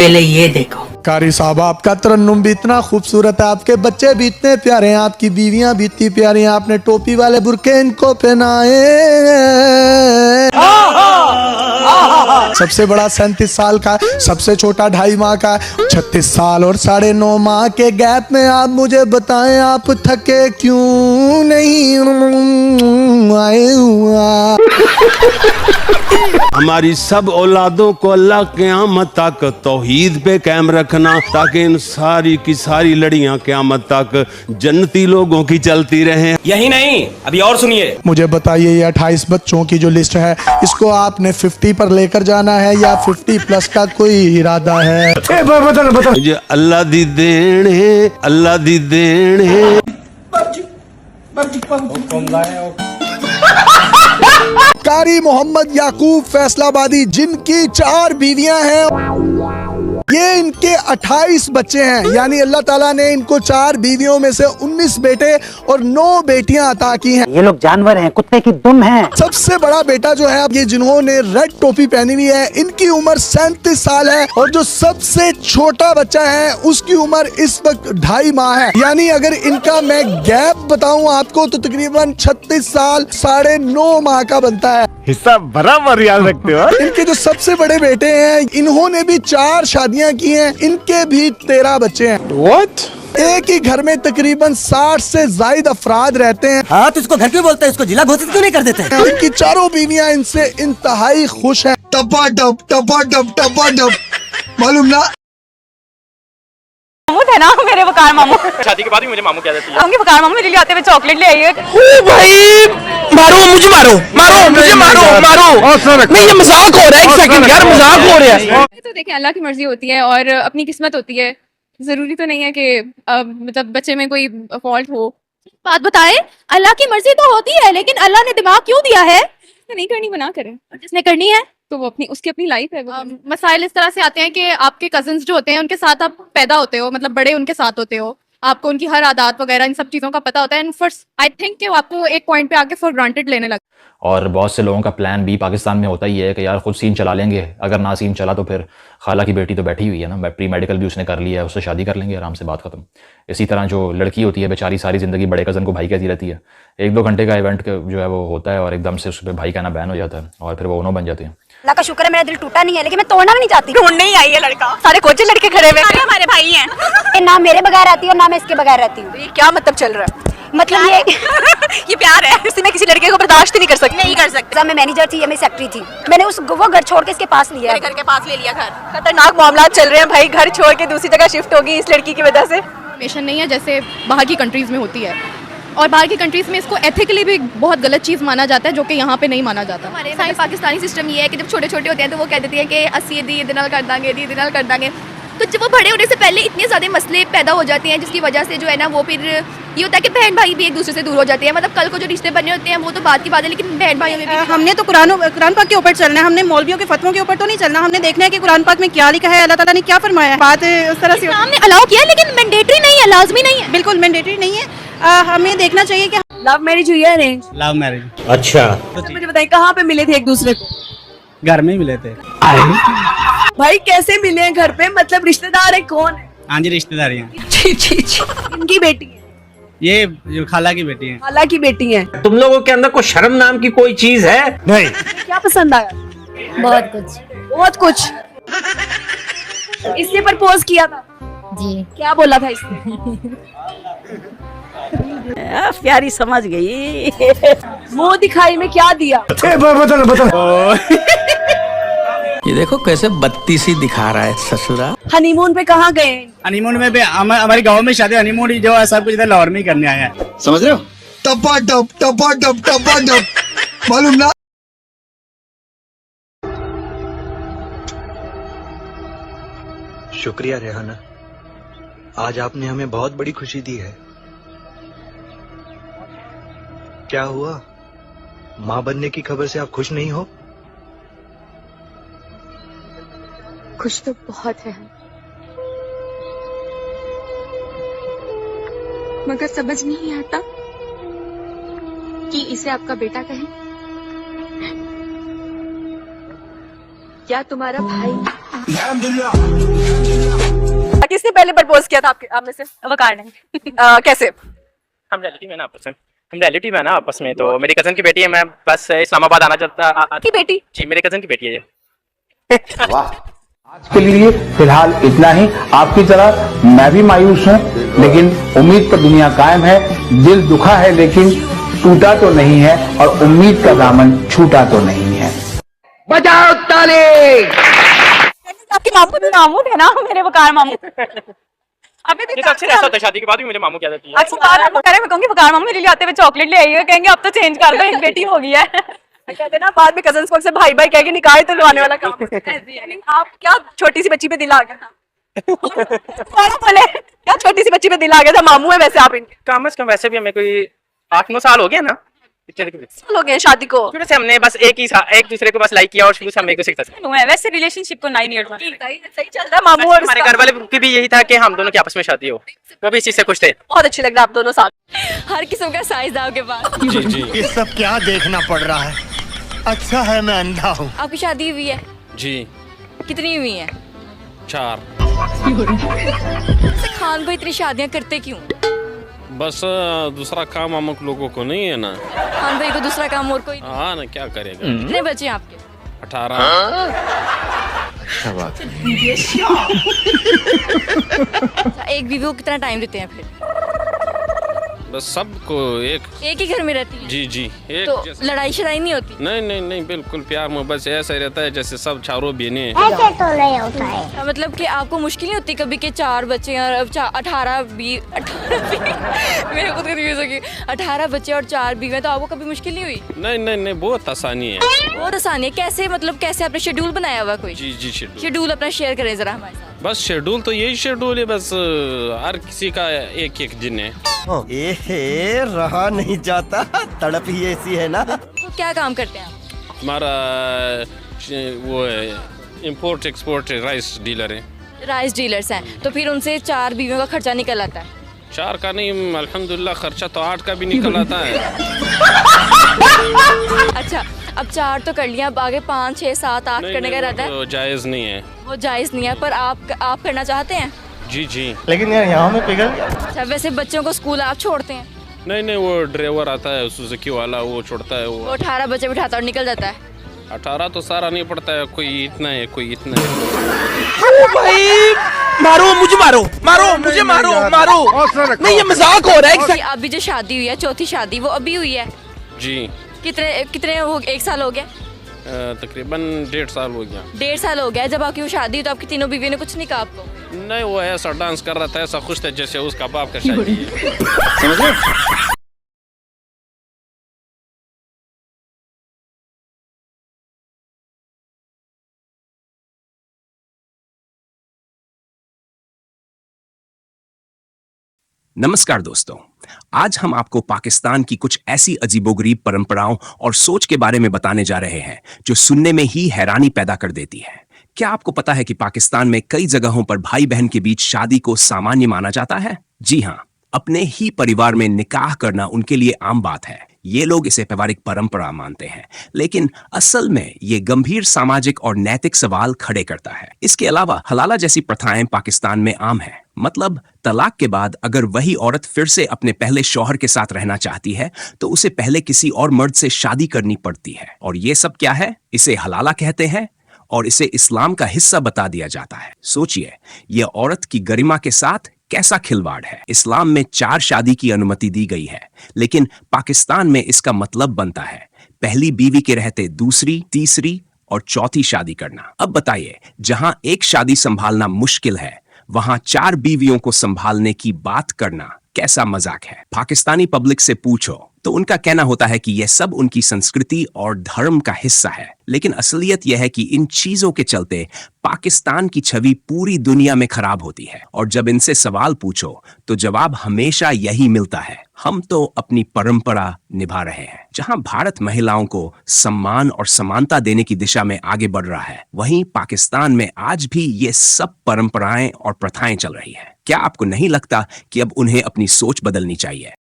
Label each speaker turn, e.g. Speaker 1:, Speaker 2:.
Speaker 1: पहले ये देखो।
Speaker 2: कारी साहब, आपका तरन्नुम भी इतना खूबसूरत है, आपके बच्चे भी इतने प्यारे हैं, आपकी बीवियां भी इतनी प्यारी हैं, आपने टोपी वाले बुरके इनको पहनाए। सबसे बड़ा 37 साल का, सबसे छोटा 2.5 माह का, 36 साल और 9.5 माह के गैप में आप मुझे बताएं, आप थके क्यों नहीं आए हुआ।
Speaker 3: हमारी सब औलादों को अल्लाह क़यामत तक तौहीद पे कायम रखना, ताकि इन सारी की सारी लड़ियां क़यामत तक जन्नती लोगों की चलती रहें।
Speaker 4: यही नहीं, अभी और सुनिए। मुझे
Speaker 2: बताइए, ये 28 बच्चों की जो लिस्ट है, इसको आपने 50 पर लेकर जाना है या 50 प्लस का कोई इरादा है?
Speaker 3: बता। ये अल्लाह दी देन है, अल्लाह दी देन है।
Speaker 2: कारी मोहम्मद याकूब फैसलाबादी, जिनकी 4 बीवियां हैं, ये इनके 28 बच्चे हैं, यानी अल्लाह ताला ने इनको 4 बीवियों में से 19 बेटे और 9 बेटियां अता की हैं।
Speaker 1: ये लोग जानवर हैं, कुत्ते की दुम है।
Speaker 2: सबसे बड़ा बेटा जो है, ये जिन्होंने रेड टोपी पहनी हुई है, इनकी उम्र 37 साल है, और जो सबसे छोटा बच्चा है उसकी उम्र इस वक्त 2.5 माह है। यानी अगर इनका मैं गैप बताऊं आपको तो तकरीबन 36 साल 9.5 माह का बनता है।
Speaker 5: हिस्सा बराबर याद रखते हो।
Speaker 2: इनके जो सबसे बड़े बेटे हैं, इन्होंने भी 4 शादियां की हैं, इनके भी 13 बच्चे हैं।
Speaker 5: What?
Speaker 2: एक ही घर में तकरीबन 60 से ज्यादा अफराद रहते हैं।
Speaker 1: हाँ, तो इसको घर क्यों बोलते हैं? इसको जिला घोषित क्यों नहीं कर देते?
Speaker 2: इनकी 4 बीवियां इनसे इंतहाई खुश हैं। टपा मालूम ना,
Speaker 6: मामू थे ना मेरे वकार मामू।
Speaker 4: शादी के बाद भी मुझे मामू कह देती है।
Speaker 6: होंगे वकार मामू मेरे लिए आते हुए चॉकलेट ले आई है।
Speaker 4: ओ भाई, मारो मुझे, मारो मारो मुझे, मारो मारो। नहीं, ये मजाक हो रहा है। एक सेकंड यार, मजाक हो रहा है।
Speaker 6: तो देखें, अल्लाह की मर्जी होती है और अपनी किस्मत होती है। जरूरी तो नहीं है कि मतलब बच्चे में कोई फॉल्ट हो। बात बताएं, अल्लाह की मर्जी तो होती है, लेकिन अल्लाह ने दिमाग क्यों दिया है? नहीं करनी बना करें, जिसने करनी है तो वो उसकी अपनी लाइफ है। मसाइल इस तरह से आते हैं कि आपके कजिन्स जो होते हैं उनके साथ आप पैदा होते हो, मतलब बड़े उनके साथ होते हो, आपको उनकी हर आदत वगैरह इन सब चीज़ों का पता होता है। एंड फर्स्ट आई थिंक कि आपको एक पॉइंट पे आके फॉर ग्रांटेड लेने लग।
Speaker 7: और बहुत से लोगों का प्लान भी पाकिस्तान में होता ही है कि यार खुद सीन चला लेंगे, अगर ना सीन चला तो फिर खाला की बेटी तो बैठी हुई है ना, प्री मेडिकल भी उसने कर लिया है, उससे शादी कर लेंगे, आराम से बात खत्म। इसी तरह जो लड़की होती है बेचारी सारी ज़िंदगी बड़े कज़न को भाई कहती रहती है, 1-2 घंटे का इवेंट जो है वो होता है और एकदम से उस पर भाई कहना बैन हो जाता है और फिर वो उन्हों बन जाते हैं।
Speaker 8: अल्लाह का शुक्र है मेरा दिल टूटा नहीं है, लेकिन मैं तोड़ना भी नहीं चाहती।
Speaker 6: ढूंढने ही आई है लड़का, सारे कोचे लड़के खड़े हुए हैं, हमारे भाई हैं।
Speaker 8: ना मेरे बगैर आती है और ना मैं इसके बगैर रहती हूँ।
Speaker 6: ये क्या मतलब चल रहा है?
Speaker 8: मतलब ये
Speaker 6: ये प्यार है, इससे मैं किसी लड़के को बर्दाश्त ही नहीं कर सकती। नहीं कर सकती।
Speaker 8: मैं मैनेजर थी या मैं सेक्रेटरी थी, मैंने वो घर छोड़ के इसके पास लिया।
Speaker 6: घर के पास ले लिया घर। खतरनाक मामला चल रहे हैं भाई, घर छोड़ के दूसरी जगह शिफ्ट होगी इस लड़की की वजह से। मिशन नहीं है जैसे बाहर की कंट्रीज में होती है, और बाहर की कंट्रीज में इसको एथिकली भी बहुत गलत चीज़ माना जाता है, जो कि यहाँ पे नहीं माना जाता।
Speaker 9: हमारे पाकिस्तानी सिस्टम ये है कि जब छोटे छोटे होते हैं तो वो कह देती है कि 80 दी दिनार कर देंगे, दी दिनार कर देंगे। तो जब वो बड़े होने से पहले इतने ज़्यादा मसले पैदा हो जाते हैं, जिसकी वजह से जो है ना वो फिर ये होता है कि बहन भाई भी एक दूसरे से दूर हो जाते हैं। मतलब कल को जो रिश्ते बनने होते हैं वो तो बात की बात है, लेकिन बहन भाइयों में भी
Speaker 6: हमने तो कुरान पाक के ऊपर चलना है, हमने मौलवियों के फतवों के ऊपर तो नहीं चलना। हमने देखना है कि कुरान पाक में क्या लिखा है, अल्लाह ताला ने क्या फरमाया है। बात उस तरह से
Speaker 9: हमने अलाउ किया, लेकिन मैंडेटरी नहीं है, लाजमी नहीं है।
Speaker 6: बिल्कुल मैंडेटरी नहीं है। हमें देखना चाहिए कि
Speaker 1: लव मैरिज हुई है, अरेंज
Speaker 5: लव मैरिज।
Speaker 3: अच्छा,
Speaker 1: मुझे बताइए कहाँ पे मिले थे एक दूसरे को?
Speaker 5: घर में ही मिले थे।
Speaker 1: भाई कैसे मिले हैं घर पे? मतलब रिश्तेदार है, कौन है?
Speaker 5: हाँ जी, रिश्तेदारियाँ।
Speaker 1: इनकी बेटी है,
Speaker 5: ये जो खाला की बेटी है।
Speaker 1: खाला की बेटी है।
Speaker 4: तुम लोगों के अंदर कोई शर्म नाम की कोई चीज है?
Speaker 5: नहीं।
Speaker 1: क्या पसंद आया?
Speaker 8: बहुत कुछ।
Speaker 1: बहुत कुछ। इसने प्रपोज किया था
Speaker 8: जी।
Speaker 1: क्या बोला था इसने? प्यारी समझ गई। मुंह दिखाई में क्या दिया?
Speaker 10: ये देखो कैसे बत्तीसी दिखा रहा है ससुरा।
Speaker 1: हनीमून पे कहाँ गए?
Speaker 5: हनीमून में भी हमारे गांव में शादी, हनीमून जो है सब कुछ इधर लाहौर में ही करने आया है। समझ रहे हो?
Speaker 2: टपा मालूम ना।
Speaker 11: शुक्रिया रेहाना, आज आपने हमें बहुत बड़ी खुशी दी है। क्या हुआ, माँ बनने की खबर से आप खुश नहीं हो?
Speaker 8: खुश तो बहुत है, मगर समझ नहीं आता कि इसे आपका बेटा कहें या तुम्हारा भाई।
Speaker 1: किसने पहले प्रपोज किया था आपके आप में से? वकार ने। कैसे?
Speaker 4: हम रिलेटिव है ना आपस में, तो मेरी कजन की बेटी है, मैं बस इस्लामाबाद आना चाहता।
Speaker 1: की बेटी?
Speaker 4: जी मेरे कजन की बेटी है ये।
Speaker 12: आज के लिए फिलहाल इतना ही। आपकी तरह मैं भी मायूस हूं, लेकिन उम्मीद पर दुनिया कायम है। दिल दुखा है लेकिन टूटा तो नहीं है, और उम्मीद का दामन छूटा तो नहीं है। बजाओ ताली।
Speaker 1: आपके मामू भी मामू थे ना, मेरे वकार मामू। अभी भी
Speaker 4: अक्सर ऐसा होता है, शादी के बाद भी मुझे मामू कह देती है।
Speaker 1: अच्छा बार बार कह रहे, मैं कहूंगी वकार मामू मेरे लिए आते हुए चॉकलेट ले आइएगा, कहेंगे अब तो चेंज कर दो, एक बेटी हो गई है। कहते ना बाद में कजन्स को से भाई भाई कह के निकाह तो लवाने वाला काम है। आप क्या छोटी सी बच्ची पे दिल आ गया था? बोले क्या छोटी सी बच्ची पे दिल आ गया था? मामू है वैसे आप इनके?
Speaker 4: कम से कम वैसे भी हमें कोई 8-9 साल हो गया ना,
Speaker 1: साल हो गए शादी को।
Speaker 4: शुरू से हमने बस एक दूसरे को बस लाइक किया, और शुरू से हम एक दूसरे के साथ
Speaker 1: वैसे रिलेशनशिप को 9 ईयर सही चल रहा है। मामू और
Speaker 4: हमारे घर वाले की भी यही था कि हम दोनों की आपस में शादी हो, वो भी इस चीज से खुश थे।
Speaker 1: बहुत अच्छी लग रहा है आप दोनों साथ।
Speaker 6: हर किस्म का साइज है आपके पास।
Speaker 3: जी जी।
Speaker 11: ये सब क्या देखना पड़ रहा है? अच्छा है मैं अंधा हूँ।
Speaker 6: आपकी शादी हुई है?
Speaker 3: जी।
Speaker 6: कितनी हुई है?
Speaker 3: 4।
Speaker 6: खान भाई इतनी शादियां करते क्यों?
Speaker 3: बस दूसरा काम हम लोगों को नहीं है ना।
Speaker 6: खान भाई को दूसरा काम और कोई?
Speaker 3: हाँ ना, क्या करेगा।
Speaker 6: कितने बच्चे हैं आपके?
Speaker 3: 18।
Speaker 6: एक बीवी को कितना टाइम देते हैं फिर?
Speaker 3: बस सबको एक
Speaker 6: ही घर में रहती है?
Speaker 3: जी जी एक
Speaker 6: तो लड़ाई शड़ाई नहीं होती?
Speaker 3: नहीं बिल्कुल प्यार मोहब्बत से ऐसा ही रहता है जैसे सब चारों बहनें।
Speaker 6: ऐसे तो नहीं होता है। मतलब कि आपको मुश्किल नहीं होती कभी के 4 बच्चे और 18 मेरे खुद कंफ्यूज हो गई। 18 बच्चे और 4 बीवी, तो आपको कभी मुश्किल नहीं हुई?
Speaker 3: नहीं बहुत आसानी है।
Speaker 6: बहुत आसानी है। कैसे मतलब कैसे आपने शेड्यूल बनाया हुआ कोई?
Speaker 3: जी
Speaker 6: शेड्यूल अपना शेयर करें जरा हमारे साथ।
Speaker 3: बस शेड्यूल तो यही शेड्यूल है, बस हर किसी का एक दिन है।
Speaker 11: रहा नहीं जाता, तड़प ही ऐसी है ना।
Speaker 6: तो क्या काम करते हैं आप?
Speaker 3: हमारा वो है इम्पोर्ट एक्सपोर्ट राइस डीलर है।
Speaker 6: राइस डीलर्स हैं, तो फिर उनसे 4 बीवियों का खर्चा निकल आता है?
Speaker 3: 4 का नहीं, अल्हम्दुलिल्लाह खर्चा तो 8 का भी निकल आता है।
Speaker 6: अच्छा अब 4 तो कर लिया, अब आगे 5, 6, 7, 8 करने का रहता है?
Speaker 3: वो जायज़ नहीं है।
Speaker 6: वो जायज़ नहीं है, पर आप करना चाहते हैं?
Speaker 3: जी।
Speaker 11: लेकिन यार यहाँ में पिघल।
Speaker 6: अच्छा वैसे बच्चों को स्कूल आप छोड़ते हैं?
Speaker 3: नहीं वो ड्राइवर आता है सुजुकी वाला, वो छोड़ता है। वो
Speaker 6: 18 बच्चे बिठाता और निकल जाता है?
Speaker 3: 18 तो सारा नहीं पड़ता है, कोई इतना है कोई इतना है।
Speaker 4: भाई मारो मुझे, मारो मुझे, मारो नहीं ये मजाक हो रहा है।
Speaker 6: अभी जो शादी हुई है, चौथी शादी, वो अभी हुई है?
Speaker 3: जी।
Speaker 6: कितने वो 1 साल हो गया?
Speaker 3: तकरीबन 1.5 साल हो गया।
Speaker 6: 1.5 साल हो गया। जब आपकी वो शादी हुई तो आपकी तीनों बीवियों ने कुछ नहीं कहा आपको?
Speaker 3: नहीं वो ऐसा डांस कर रहा था, ऐसा खुश था जैसे उसका बाप का शादी है।
Speaker 13: नमस्कार दोस्तों, आज हम आपको पाकिस्तान की कुछ ऐसी अजीबोगरीब परंपराओं और सोच के बारे में बताने जा रहे हैं जो सुनने में ही हैरानी पैदा कर देती है। क्या आपको पता है कि पाकिस्तान में कई जगहों पर भाई बहन के बीच शादी को सामान्य माना जाता है? जी हाँ, अपने ही परिवार में निकाह करना उनके लिए आम बात है। ये लोग इसे पारिवारिक परंपरा मानते हैं, लेकिन असल में ये गंभीर सामाजिक और नैतिक सवाल खड़े करता है। इसके अलावा हलाला जैसी प्रथाएं पाकिस्तान में आम है। मतलब तलाक के बाद अगर वही औरत फिर से अपने पहले शौहर के साथ रहना चाहती है तो उसे पहले किसी और मर्द से शादी करनी पड़ती है। और ये सब क्या है? इसे हलाला कहते हैं और इसे इस्लाम का हिस्सा बता दिया जाता है। सोचिए, यह औरत की गरिमा के साथ कैसा खिलवाड़ है। इस्लाम में 4 शादी की अनुमति दी गई है, लेकिन पाकिस्तान में इसका मतलब बनता है पहली बीवी के रहते दूसरी, तीसरी और चौथी शादी करना। अब बताइए, जहां एक शादी संभालना मुश्किल है, वहां 4 बीवियों को संभालने की बात करना कैसा मजाक है। पाकिस्तानी पब्लिक से पूछो तो उनका कहना होता है कि यह सब उनकी संस्कृति और धर्म का हिस्सा है। लेकिन असलियत यह है कि इन चीजों के चलते पाकिस्तान की छवि पूरी दुनिया में खराब होती है। और जब इनसे सवाल पूछो तो जवाब हमेशा यही मिलता है, हम तो अपनी परंपरा निभा रहे हैं। जहां भारत महिलाओं को सम्मान और समानता देने की दिशा में आगे बढ़ रहा है, वहीं पाकिस्तान में आज भी ये सब परंपराएं और प्रथाएं चल रही है। क्या आपको नहीं लगता कि अब उन्हें अपनी सोच बदलनी चाहिए?